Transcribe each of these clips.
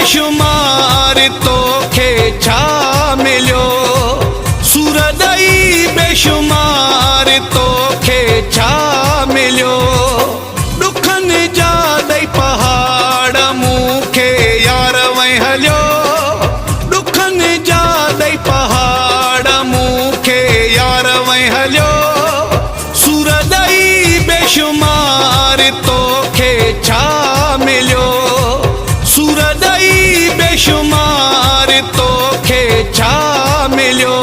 बेशुमार तोखे छा मिलियो, सूरदई बेशुमार तोखे छा मिलियो। ॾुखनि जा ॾई पहाड़ मूंखे यार वहीं हलियो, ॾुखनि जा ॾई पहाड़ मूंखे यार वहीं हलियो। सूरदई बेशुमार तोखे छा मिलियो, सूरदई बेशुमार तोखे छा मिलियो।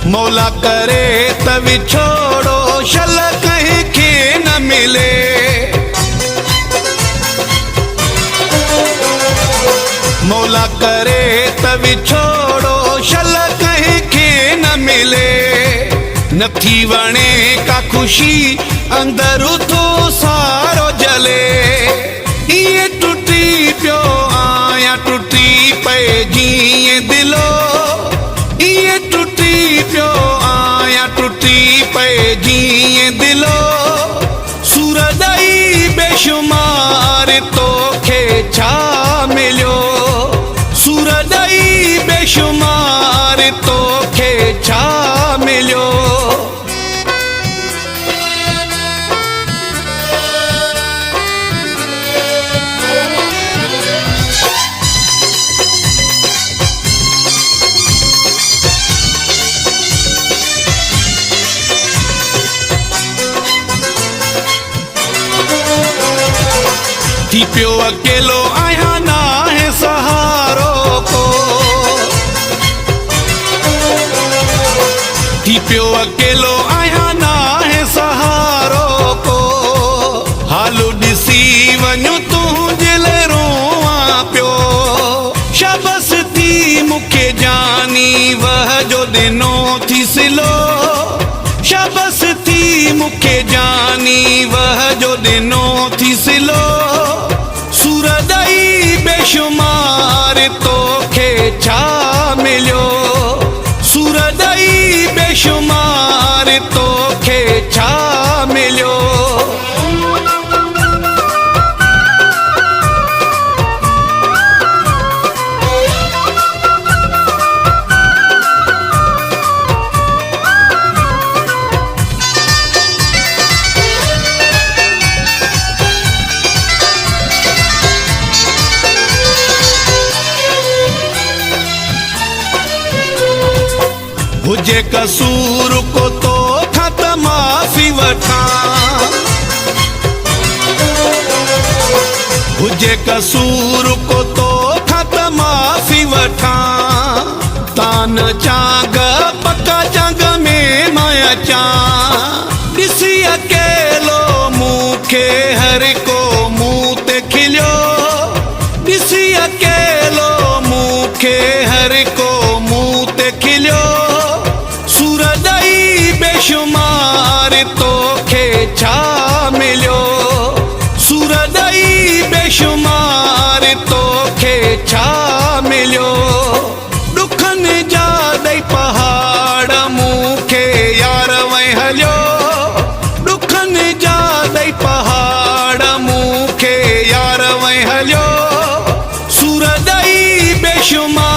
मौला करे त विछोड़ो शल कहीं खे न मिले, मौला करे त विछोड़ो शल कहीं खे न मिले। नथी वणे का खुशी अंदर तो सारो जले, इए टुटी पियो आया टुटी पे जीअं दिलो, इए टुटी पियो आया टुटी पे जीअं दिलो। सूरदई बेशुमार तोखे छा मिलियो, सूरदई बेशुमार तोखे छा मिलियो। थी पियो अकेलो आया ना है सहारो को, थी पियो अकेलो आया ना है सहारो को। हालू ॾिसी वञू तुंहिंजे लाइ रोवां पियो, शाबस थी मूंखे जानी वह जो ॾिनो थी सिलो, शाबस थी मूंखे जानी वह जो ॾिनो थी सिलो। सूरदई बेशुमार तोखे छा मिलियो, सूरदई बेशुमार तोखे छा मिलियो। हुजे कसूर को तो खत माफ़ी वठां, हुजे कसूर को तो खत माफ़ी वठां। तान चांग पका जंग में माया चां, ॾिसी अकेलो मूंखे हर को मुंह ते खिलियो, ॾिसी अकेलो मूंखे हर को मुंह ते खिलियो। सूरदई बेशुमार तोखे छा मिलियो, सूरदई बेशुमार तोखे छा मिलियो। ॾुखनि जा ॾई पहाड़ मूंखे यार वहीं हलियो, ॾुखनि जा ॾई पहाड़ मूंखे यार वहीं हलियो। सूरदई बेशुमार